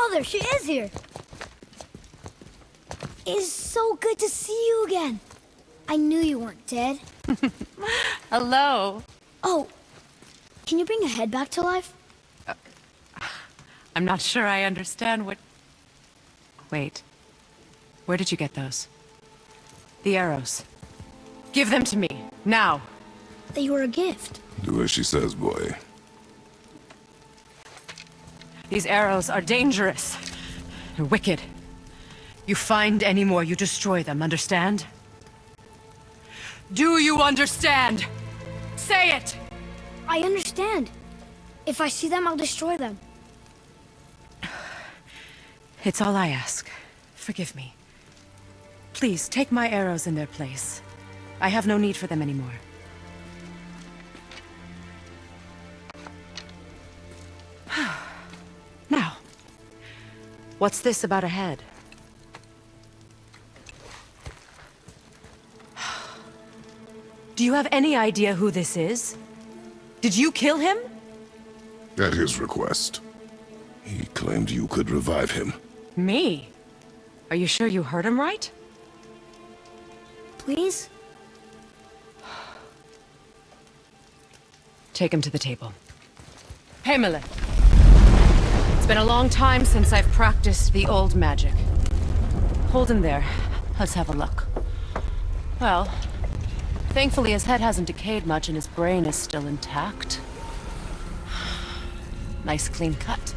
Oh, there she is here. It's so good to see you again. I knew you weren't dead. Hello. Oh, can you bring a head back to life? I'm not sure I understand what... Wait. Where did you get those? The arrows. Give them to me, now. They were a gift. Do as she says, boy. These arrows are dangerous. They're wicked. You find any more, you destroy them, understand? Do you understand? Say it! I understand. If I see them, I'll destroy them. It's all I ask. Forgive me. Please, take my arrows in their place. I have no need for them anymore. Now, what's this about a head? Do you have any idea who this is? Did you kill him? At his request. He claimed you could revive him. Me? Are you sure you heard him right? Please? Take him to the table. Pamela. It's been a long time since I've practiced the old magic. Hold him there. Let's have a look. Well, thankfully his head hasn't decayed much and his brain is still intact. Nice clean cut.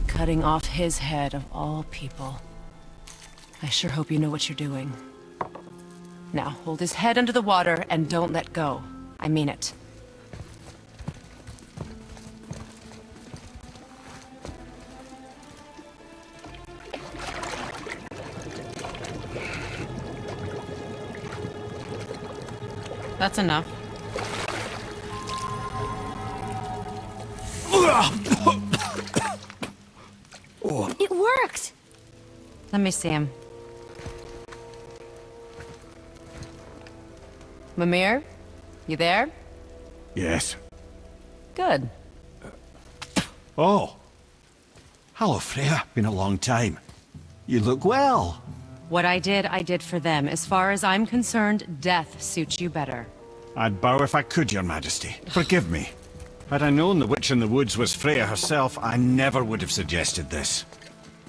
Cutting off his head of all people. I sure hope you know what you're doing. Now, hold his head under the water and don't let go. I mean it. That's enough. It worked! Let me see him. Mimir? You there? Yes. Good. Oh. Hello, Freya. Been a long time. You look well. What I did for them. As far as I'm concerned, death suits you better. I'd bow if I could, Your Majesty. Forgive me. Had I known the witch in the woods was Freya herself, I never would have suggested this.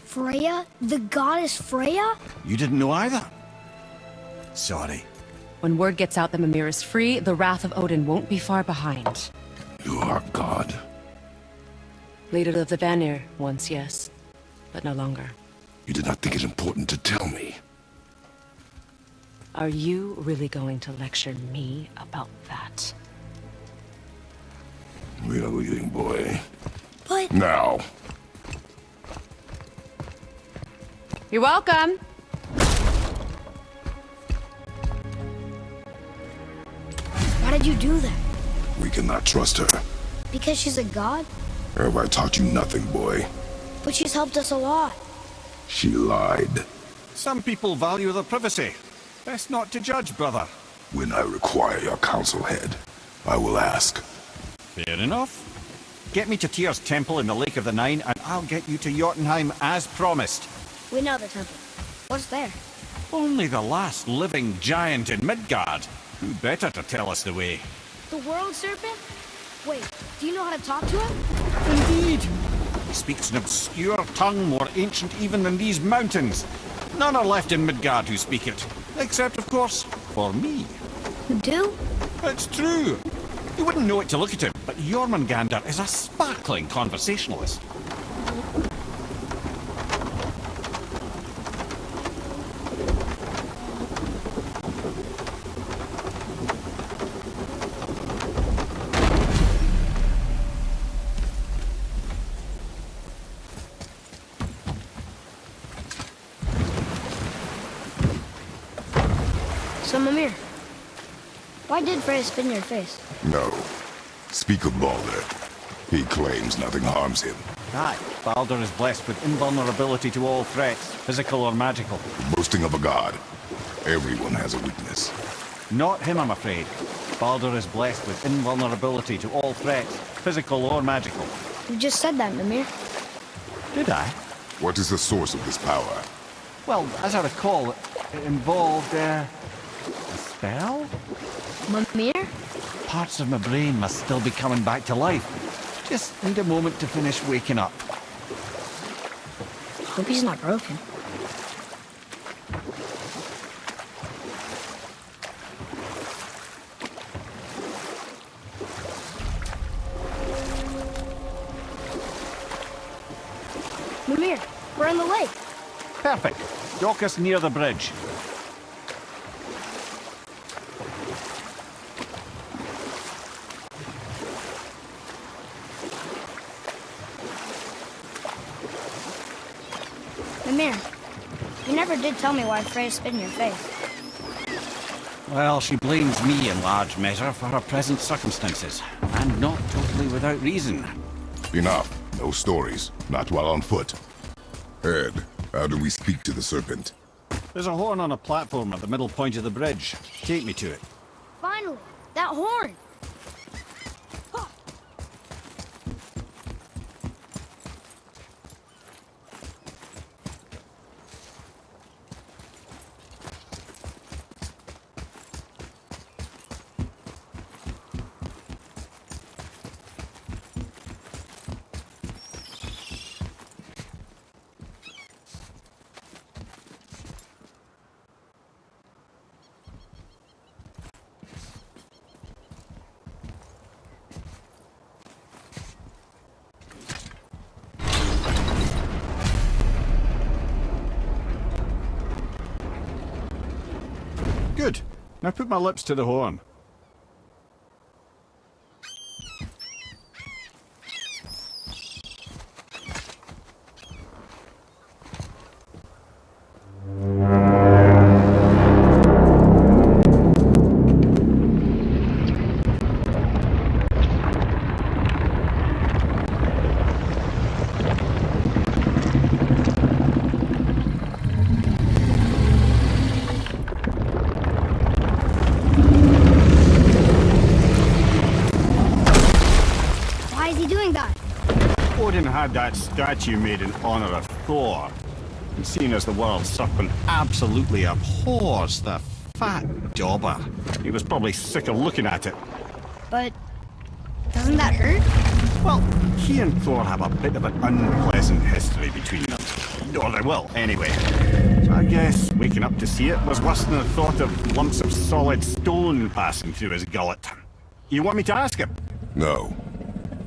Freya? The goddess Freya? You didn't know either? Sorry. When word gets out that Mimir is free, the wrath of Odin won't be far behind. You are God. Leader of the Vanir, once yes, but no longer. You did not think it important to tell me. Are you really going to lecture me about that? We are leaving, boy. But... Now. You're welcome! Why did you do that? We cannot trust her. Because she's a god? Have I taught you nothing, boy? But she's helped us a lot. She lied. Some people value their privacy. Best not to judge, brother. When I require your council head, I will ask. Fair enough. Get me to Tyr's temple in the Lake of the Nine, and I'll get you to Jotunheim as promised. We know the temple. What's there? Only the last living giant in Midgard. Who better to tell us the way? The world serpent? Wait, do you know how to talk to him? Indeed. He speaks an obscure tongue more ancient even than these mountains. None are left in Midgard who speak it. Except, of course, for me. You do? It's true. You wouldn't know it to look at him, but Jormungandr is a sparkling conversationalist. So, Mimir, why did Freya spin your face? No. Speak of Baldur. He claims nothing harms him. Aye, Baldur is blessed with invulnerability to all threats, physical or magical. Boasting of a god. Everyone has a weakness. Not him, I'm afraid. Baldur is blessed with invulnerability to all threats, physical or magical. You just said that, Mimir. Did I? What is the source of this power? Well, as I recall, it involved, a spell? Mimir? Parts of my brain must still be coming back to life. Just need a moment to finish waking up. Hope he's not broken. Mimir, we're on the lake. Perfect. Dock us near the bridge. Mimir, you never did tell me why Freya spit in your face. Well, she blames me in large measure for her present circumstances, and not totally without reason. Enough. No stories. Not while on foot. Head, how do we speak to the serpent? There's a horn on a platform at the middle point of the bridge. Take me to it. Finally, that horn! Good. Now put my lips to the horn. Why is he doing that? Odin had that statue made in honor of Thor. And seeing as the world serpent absolutely abhors the fat dauber, he was probably sick of looking at it. But doesn't that hurt? Well, he and Thor have a bit of an unpleasant history between them. Or they will, anyway. So I guess waking up to see it was worse than the thought of lumps of solid stone passing through his gullet. You want me to ask him? No.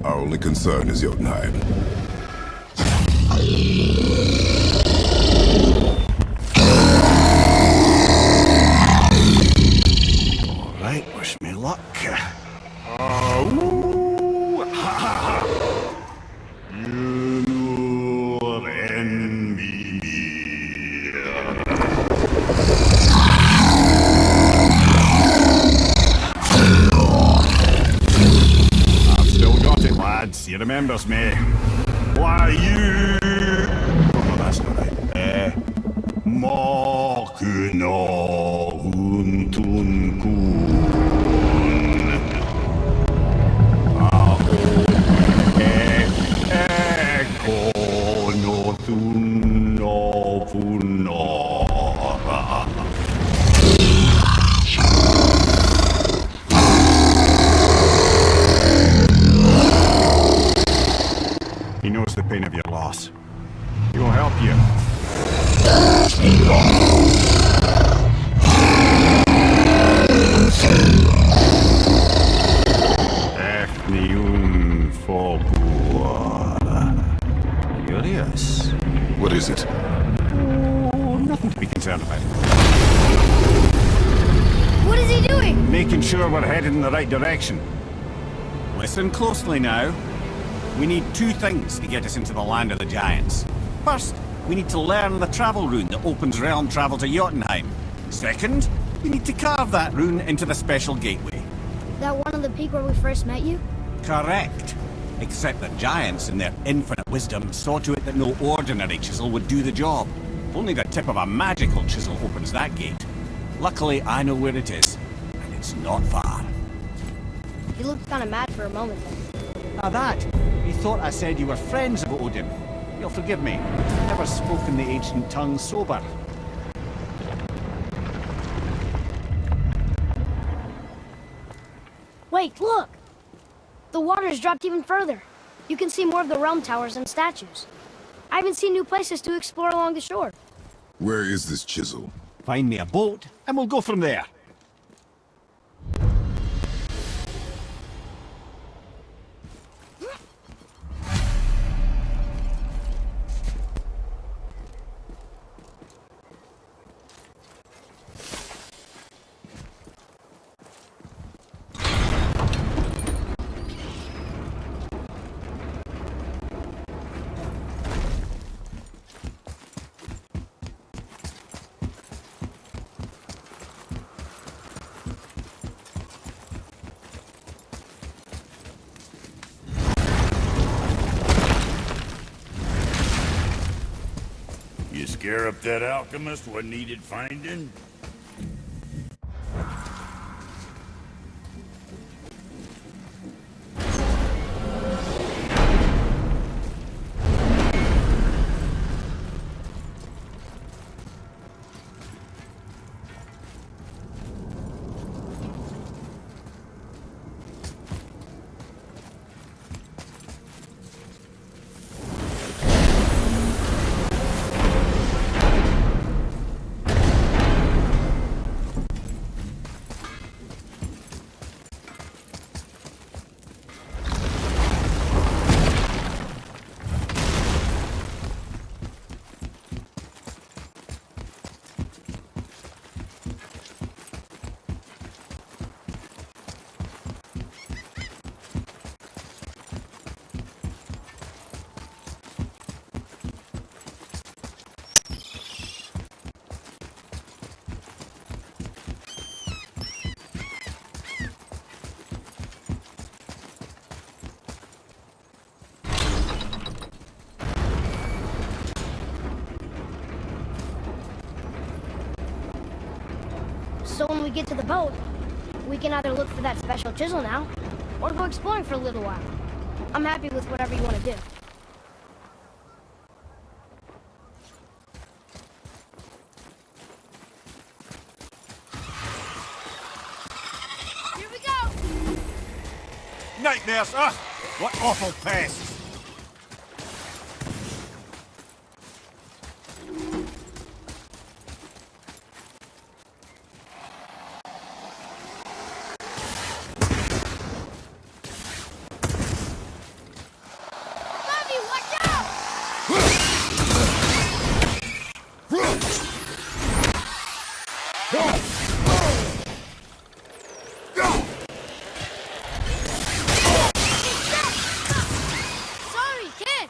Our only concern is Jotunheim. All right, wish me luck. He remembers me. Why you? Oh, that's not right. Makuna huntun kun. Eko no thun no funora. He knows the pain of your loss. He will help you. Efniun Fogua. Curious. What is it? Oh, nothing to be concerned about. What is he doing? Making sure we're headed in the right direction. Listen closely now. We need two things to get us into the land of the giants. First, we need to learn the travel rune that opens realm travel to Jotunheim. Second, we need to carve that rune into the special gateway. That one on the peak where we first met you? Correct. Except that giants, in their infinite wisdom, saw to it that no ordinary chisel would do the job. Only the tip of a magical chisel opens that gate. Luckily, I know where it is, and it's not far. You looked kind of mad for a moment there. Now that, you thought I said you were friends of Odin. You'll forgive me. I've never spoken the ancient tongue sober. Wait, look! The water's dropped even further. You can see more of the realm towers and statues. I even see new places to explore along the shore. Where is this chisel? Find me a boat, and we'll go from there. You scare up that alchemist what needed finding? So when we get to the boat, we can either look for that special chisel now, or go exploring for a little while. I'm happy with whatever you want to do. Here we go! Nightmares! Ugh! What awful pests! Bobby, watch out! Sorry, kid!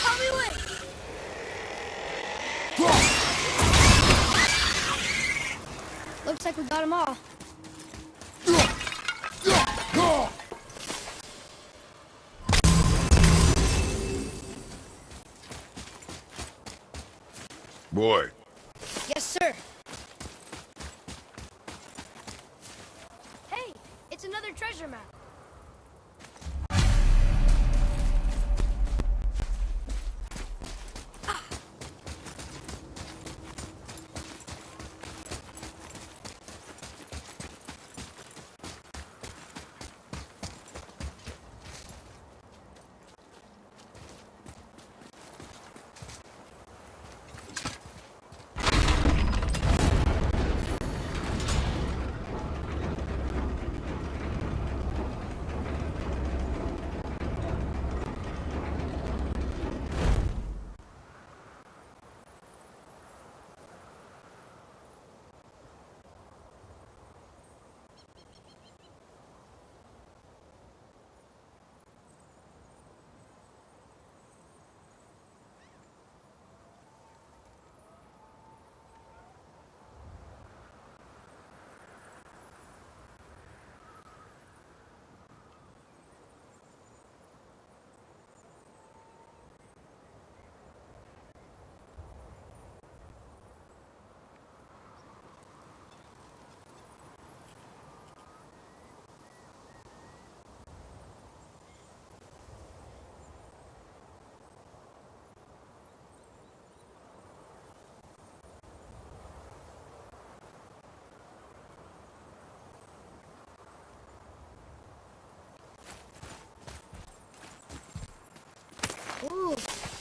Bobby, wait! Looks like we got them all. Boy, Yes, sir. Hey, it's another treasure map.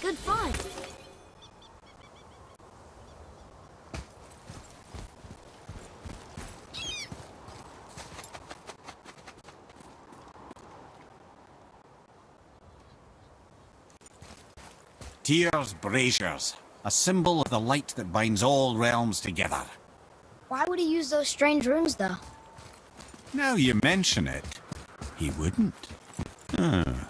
Good find. Tyr's braziers, a symbol of the light that binds all realms together. Why would he use those strange runes, though? Now you mention it, he wouldn't. Ah.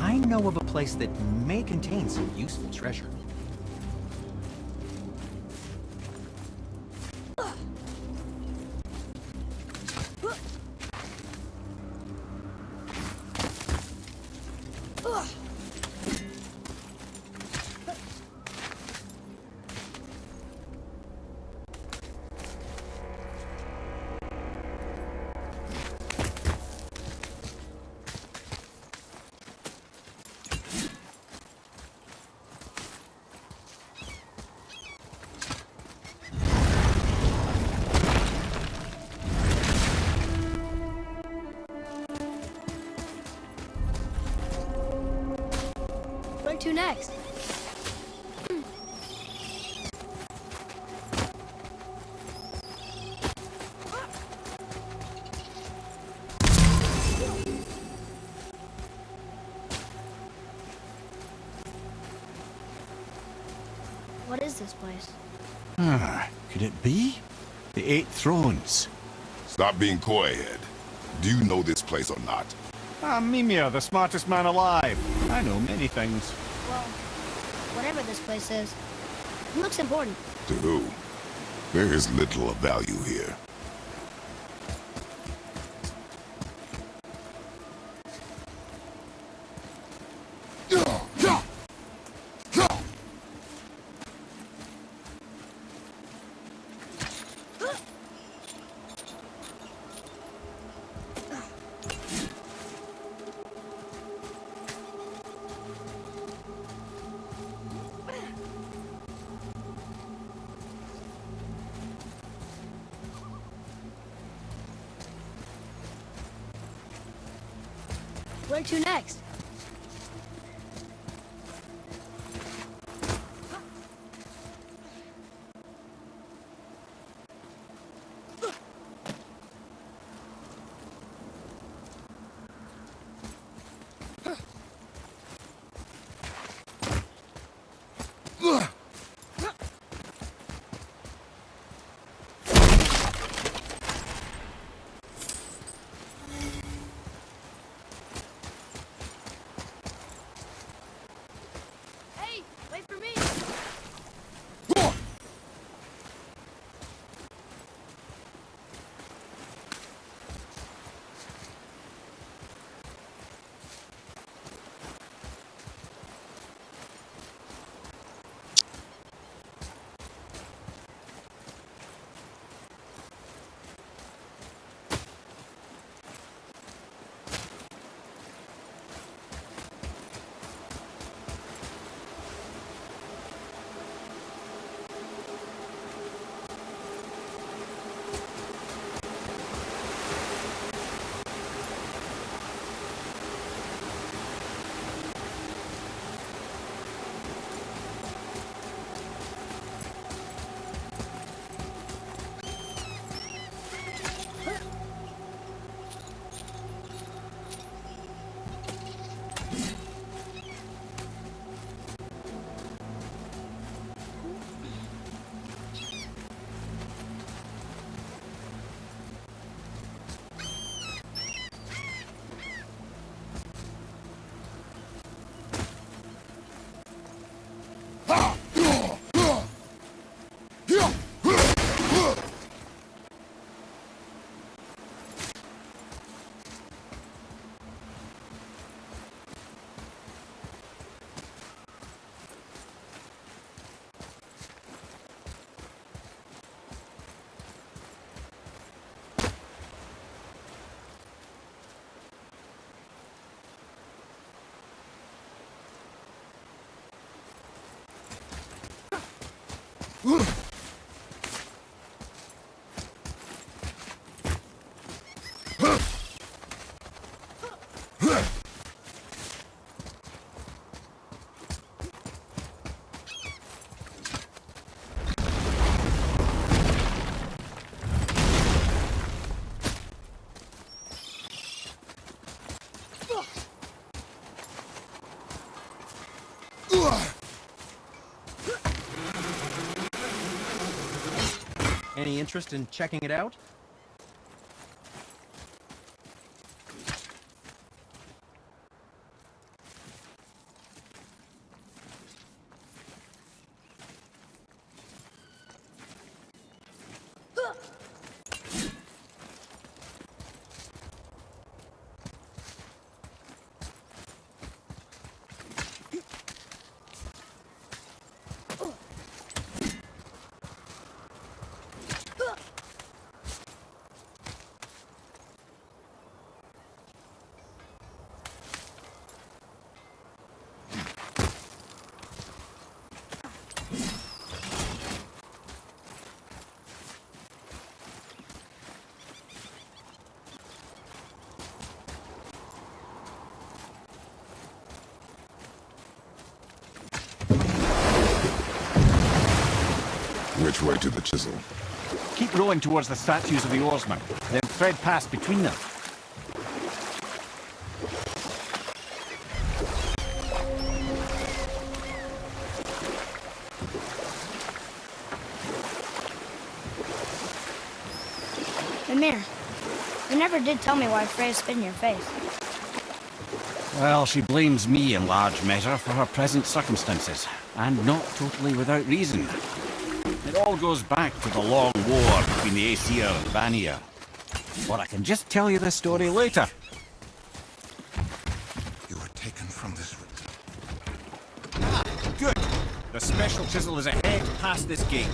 I know of a place that may contain some useful treasure. Where to next? What is this place? Could it be? The Eight Thrones. Stop being coy, Head. Do you know this place or not? I'm Mimir, the smartest man alive. I know many things. Well, whatever this place is, it looks important. To who? There is little of value here. Where to next? Hey, wait for me! Any interest in checking it out? Which way to the chisel? Keep rowing towards the statues of the oarsmen, then thread past between them. Mimir, you never did tell me why Freya spit in your face. Well, she blames me in large measure for her present circumstances, and not totally without reason. It all goes back to the long war between the Aesir and Vanir. But I can just tell you the story later. You were taken from this room. Ah, good. The special chisel is ahead past this gate.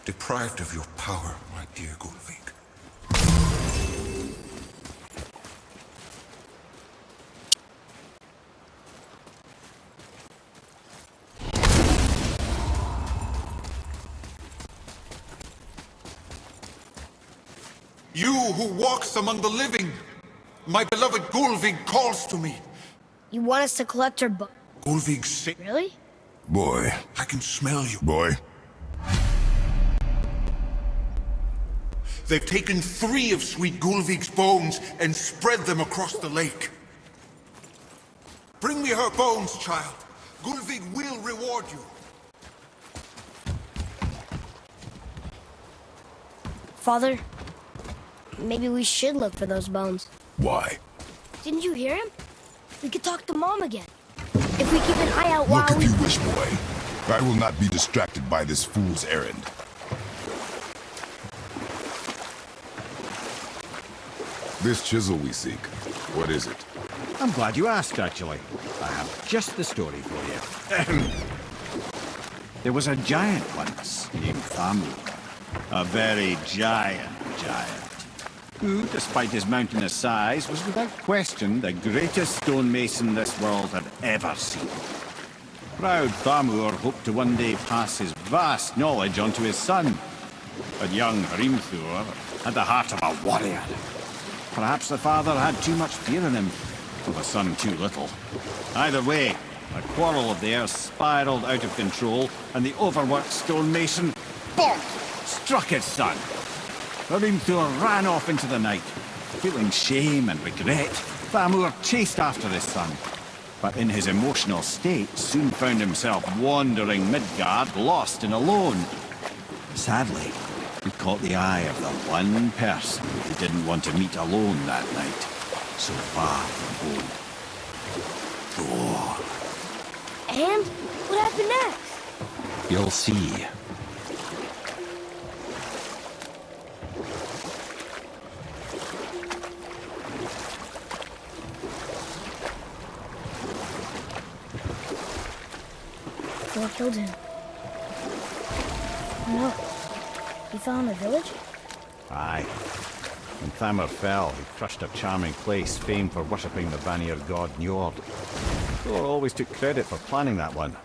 deprived of your power, my dear Gulvik. You who walks among the living, my beloved Gulvig calls to me. You want us to collect her Gulvig say, Really? Boy. I can smell you. Boy. They've taken 3 of sweet Gulvig's bones and spread them across the lake. Bring me her bones, child. Gulvig will reward you. Father, maybe we should look for those bones. Why? Didn't you hear him? We could talk to Mom again. If we keep an eye out while Look if you wish, boy. I will not be distracted by this fool's errand. This chisel we seek, what is it? I'm glad you asked, actually. I have just the story for you. There was a giant once named Thamur. A very giant, who, despite his mountainous size, was without question the greatest stonemason this world had ever seen. Proud Thamur hoped to one day pass his vast knowledge on to his son. But young Hrimthur had the heart of a warrior. Perhaps the father had too much fear in him, or the son too little. Either way, a quarrel of theirs spiraled out of control, and the overworked stonemason, bonk, struck his son. Hrimthur ran off into the night. Feeling shame and regret, Thamur chased after his son. But in his emotional state, soon found himself wandering Midgard, lost and alone. Sadly, he caught the eye of the one person he didn't want to meet alone that night, so far from home. Thor. And what happened next? You'll see. Thor killed him. No. He fell in the village? Aye. When Thamur fell, he crushed a charming place famed for worshipping the Vanir god Njord. Thor always took credit for planning that one.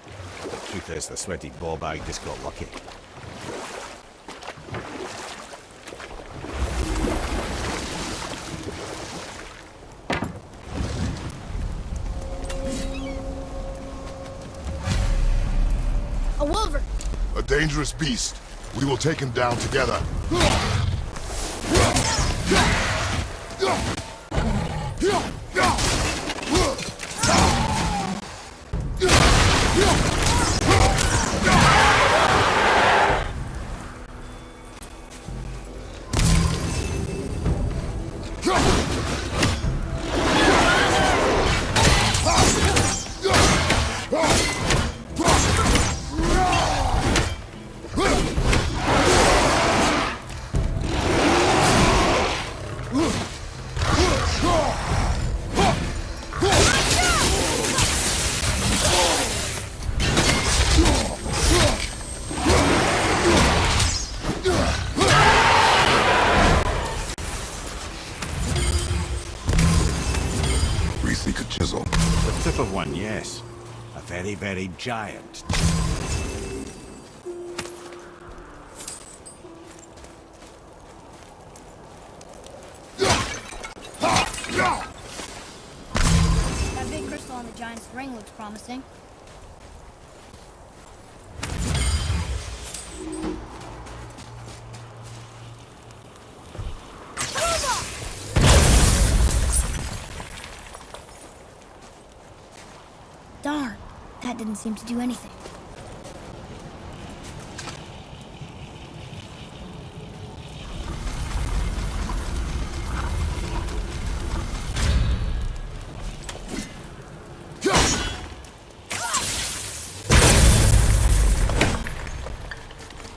The truth is, the sweaty ballbag just got lucky. A wolver! A dangerous beast. We will take him down together. We seek a chisel. The tip of one, yes. A very, very giant. That big crystal on the giant's ring looks promising. Darn, that didn't seem to do anything.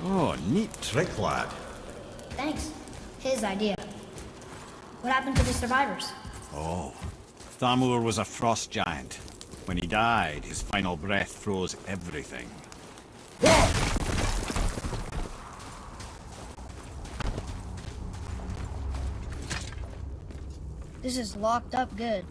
Oh, neat trick, lad. Thanks. His idea. What happened to the survivors? Oh, Thamur was a frost giant. When he died, his final breath froze everything. This is locked up good.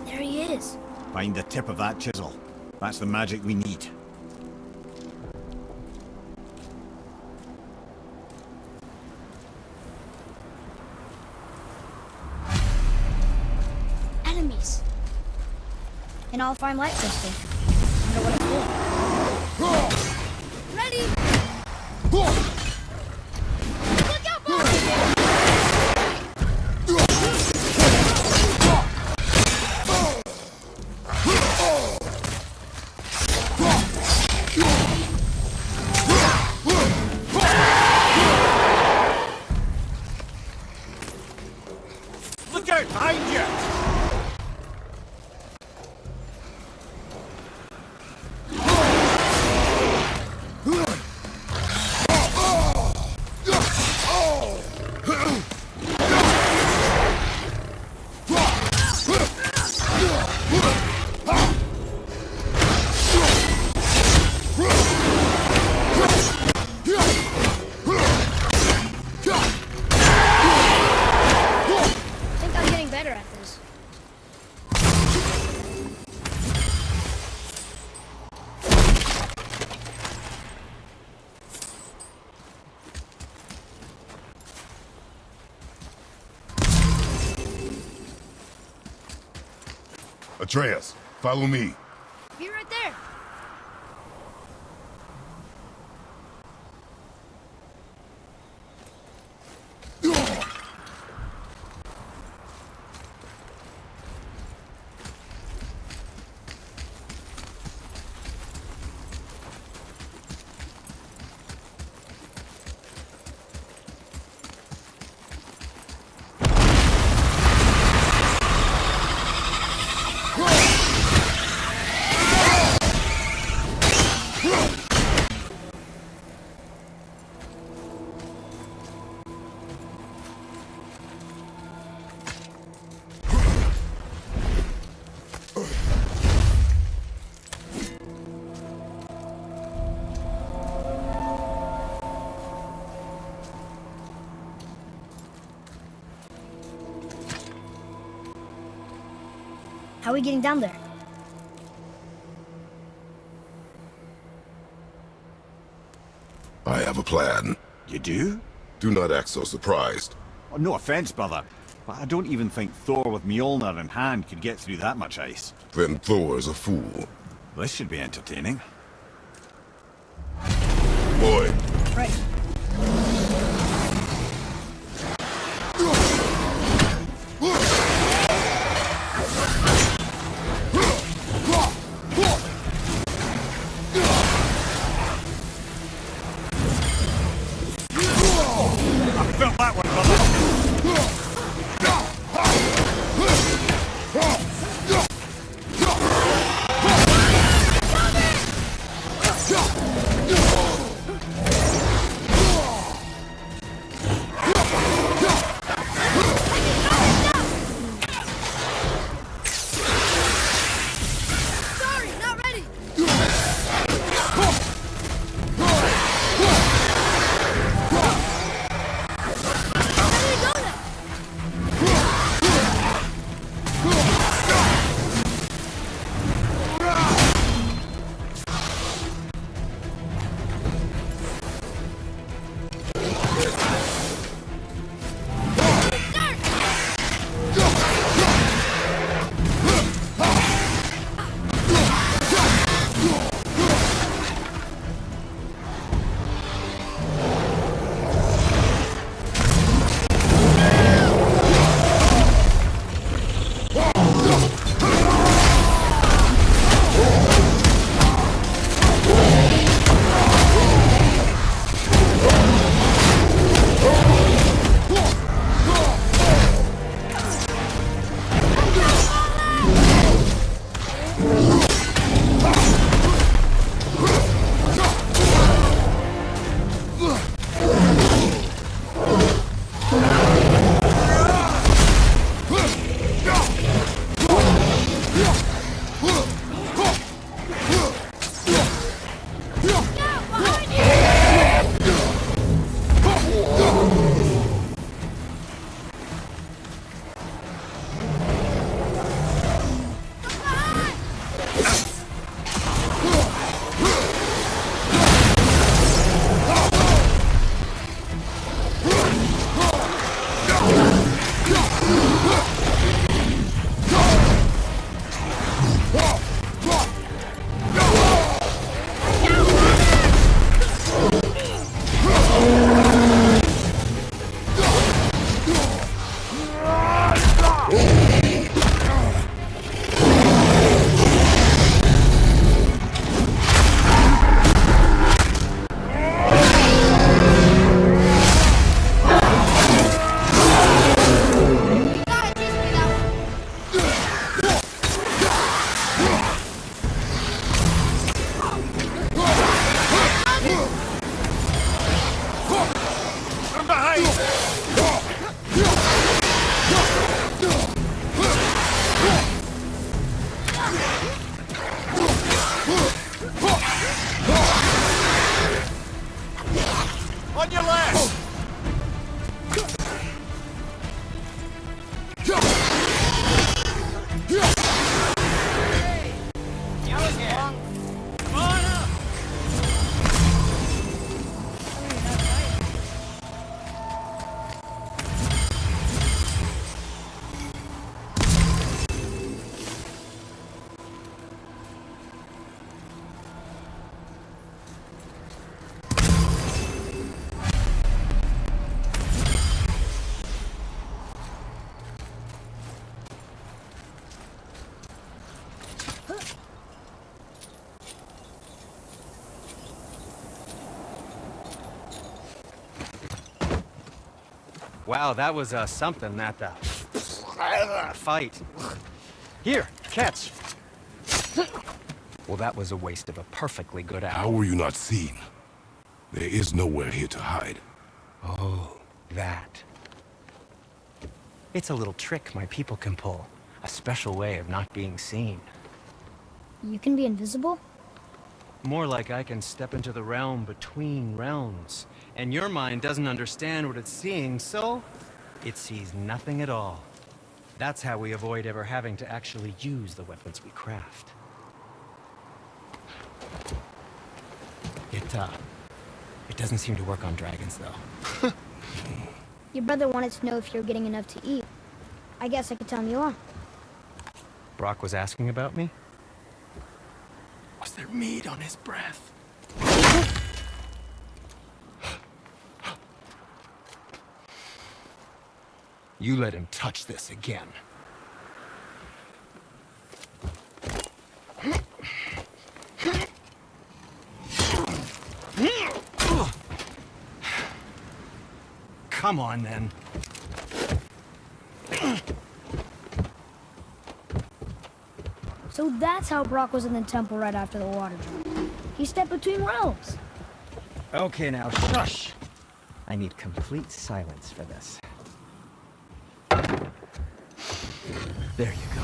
There he is. Find the tip of that chisel. That's the magic we need. Enemies. An all-fine light crystal. Wonder what it's for. Ready! Look out, Bobby! Look out behind you! I think I'm getting better at this. Atreus, follow me. Be right there. How are we getting down there? I have a plan. You do? Do not act so surprised. Oh, no offense, brother, but I don't even think Thor with Mjolnir in hand could get through that much ice. Then Thor's a fool. This should be entertaining. Boy, Right. I felt that one, brother. Wow, that was something, that fight. Here, catch. Well, that was a waste of a perfectly good How hour. were you not seen? There is nowhere here to hide. Oh, that. It's a little trick my people can pull. A special way of not being seen. You can be invisible? More like I can step into the realm between realms. And your mind doesn't understand what it's seeing, so it sees nothing at all. That's how we avoid ever having to actually use the weapons we craft. It doesn't seem to work on dragons, though. Your brother wanted to know if you're getting enough to eat. I guess I could tell him you are. Brock was asking about me? Was there meat on his breath? You let him touch this again. Come on, then. So that's how Brock was in the temple right after the water dropped. He stepped between realms. Okay, now shush. I need complete silence for this. There you go.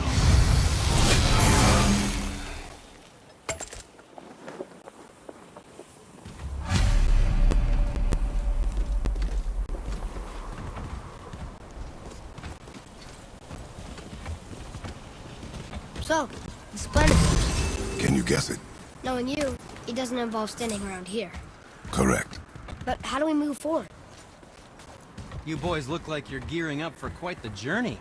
So, this plan of Can you guess it? knowing you, it doesn't involve standing around here. Correct. But how do we move forward? You boys look like you're gearing up for quite the journey.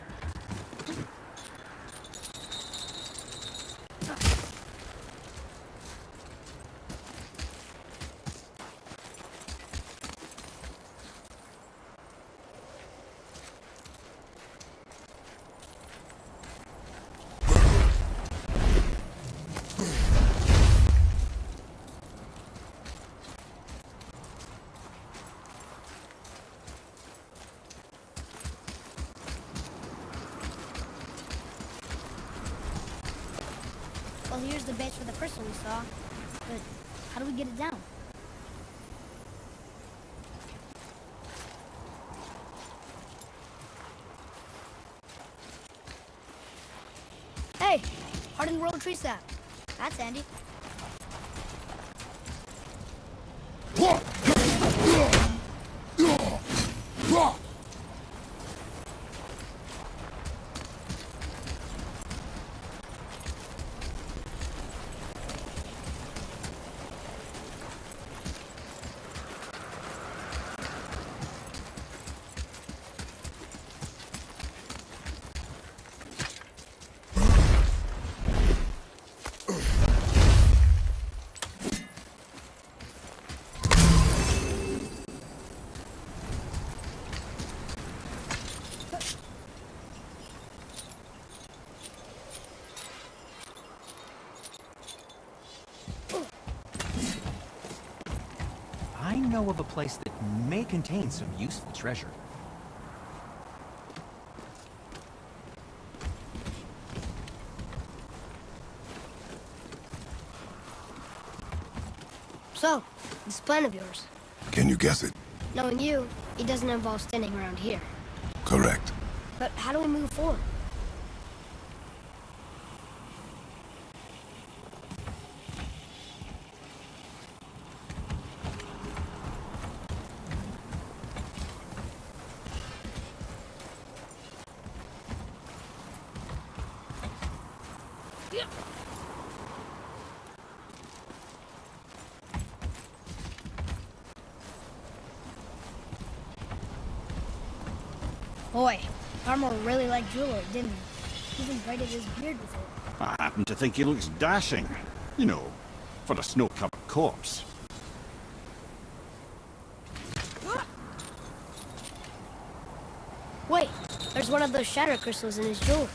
Well, here's the base for the first one we saw. But how do we get it down? Hey! Hardened rolled tree sap. That's handy. I know of a place that may contain some useful treasure. So, this plan of yours. Can you guess it? Knowing you, it doesn't involve standing around here. Correct. But how do we move forward? Boy, Armor really liked jewelry, didn't he? Even braided his beard with it. I happen to think he looks dashing. You know, for a snow-covered corpse. Wait, there's one of those shatter crystals in his jewelry.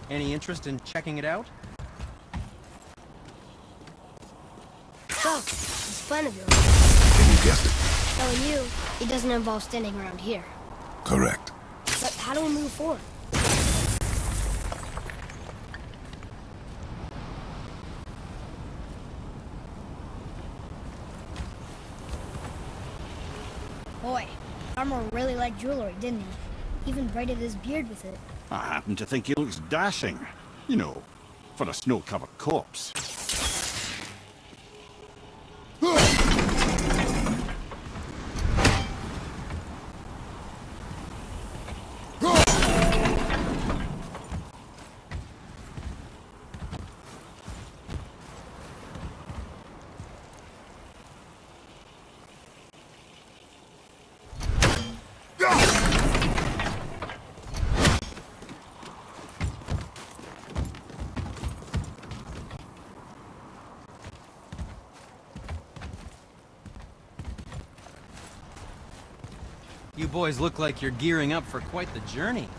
Any interest in checking it out? So, this plan of yours, Can you guess it? knowing you, it doesn't involve standing around here. Correct. But how do we move forward? Boy, Armor really liked jewelry, didn't he? Even braided his beard with it. I happen to think he looks dashing. You know, for a snow-covered corpse. You boys look like you're gearing up for quite the journey.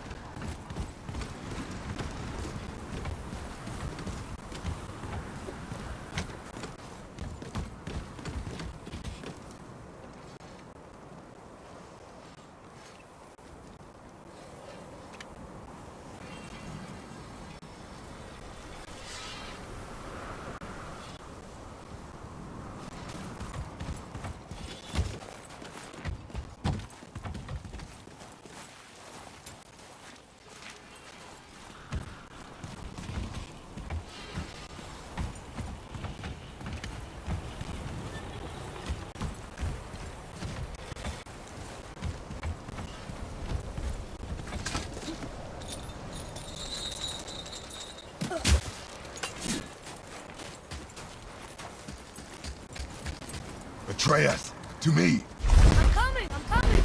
Atreus, to me. I'm coming! I'm coming!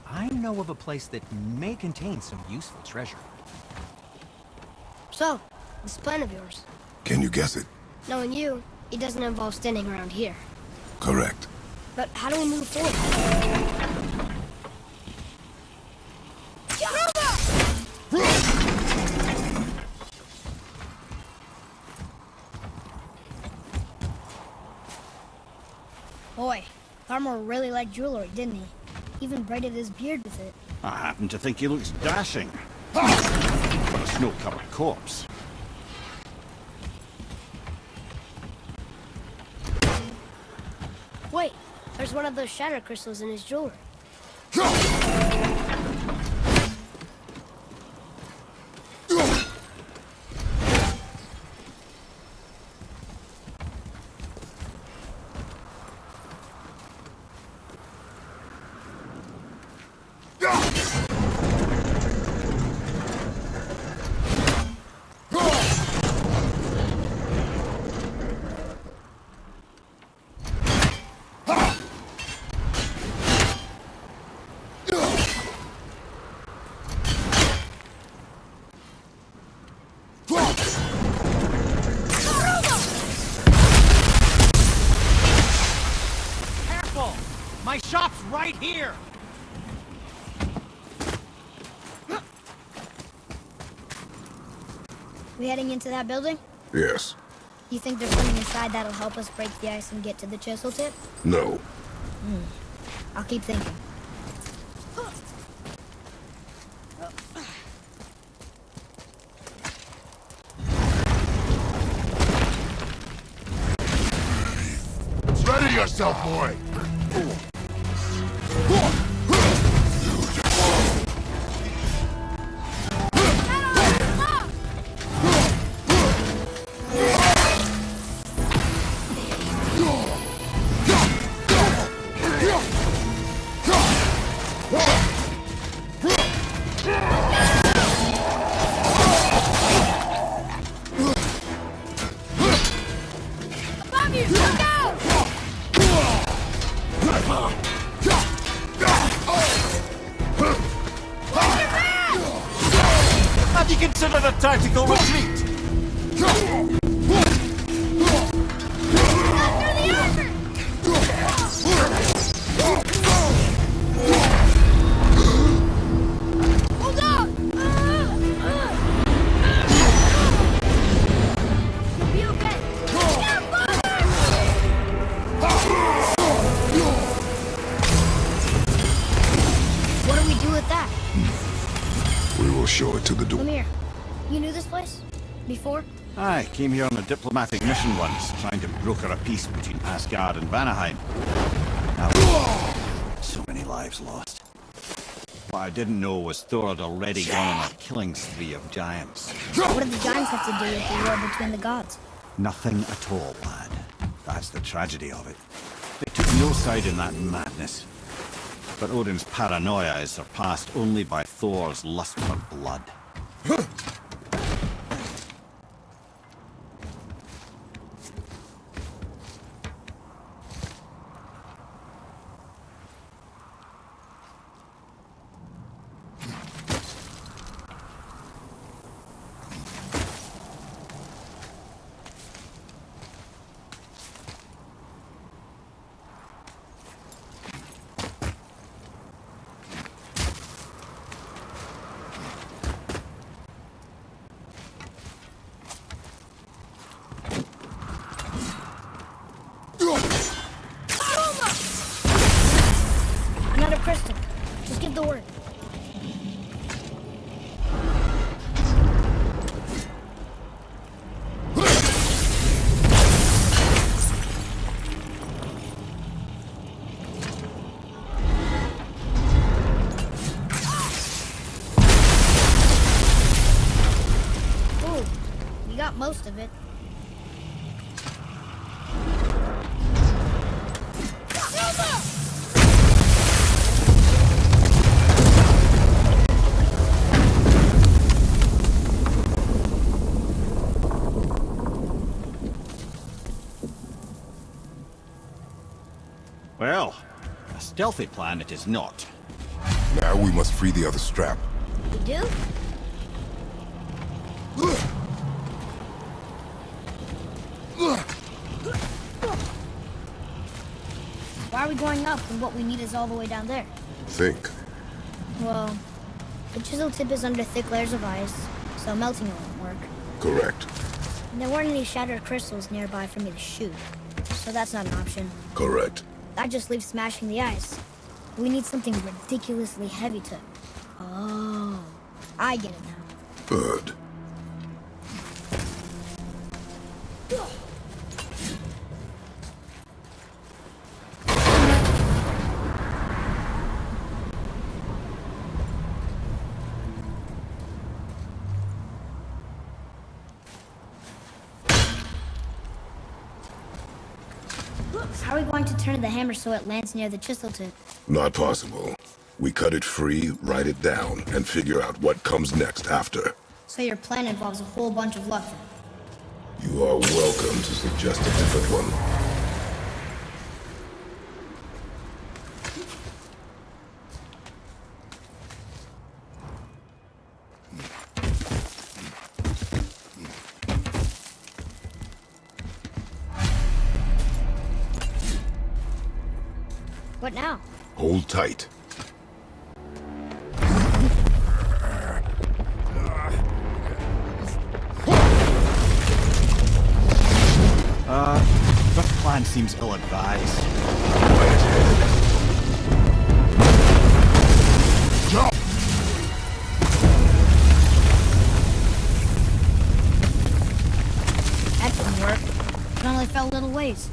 I know of a place that may contain some useful treasure. So, this plan of yours, Can you guess it? knowing you, it doesn't involve standing around here. Correct. But how do we move forward? Boy, Armor really liked jewelry, didn't he? Even braided his beard with it. I happen to think he looks dashing. For a snow-covered corpse. Wait, there's one of those shatter crystals in his jewelry. Careful! My shop's right here! We heading into that building? Yes. You think there's something inside that'll help us break the ice and get to the chisel tip? No. I'll keep thinking. yourself, boy! Above you! Look out! Have you considered a tactical retreat? Hold on! You'll be okay. What do we do with that? We will show it to the door. Lemire, you knew this place? Before? I came here on a diplomatic mission once, trying to broker a peace between Asgard and Vanaheim. Now, so many lives lost. What I didn't know was Thor had already gone on a killing spree of giants. What did the giants have to do with the war between the gods? Nothing at all, lad. That's the tragedy of it. They took no side in that madness. But Odin's paranoia is surpassed only by Thor's lust for blood. Another crystal. Just give the word. Ooh, you got most of it. Well, a stealthy plan it is not. Now we must free the other strap. You do? Why are we going up when what we need is all the way down there? Think. Well, the chisel tip is under thick layers of ice, so melting it won't work. Correct. And there weren't any shattered crystals nearby for me to shoot, so that's not an option. Correct. That just leaves smashing the ice. We need something ridiculously heavy to... Oh, I get it now. Good. How are we going to turn the hammer so it lands near the chisel tip? Not possible. We cut it free, write it down, and figure out what comes next after. So your plan involves a whole bunch of luck then. You are welcome to suggest a different one. What now? Hold tight. This plan seems ill-advised. Right ahead. Jump! That didn't work. It only fell little ways.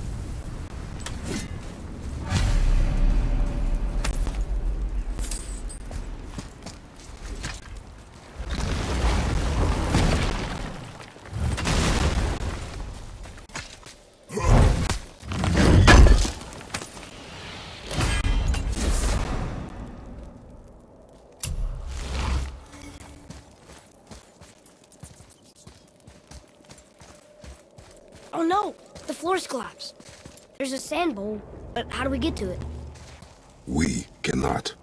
Oh no! The floor's collapsed. There's a sand bowl, but how do we get to it? We cannot.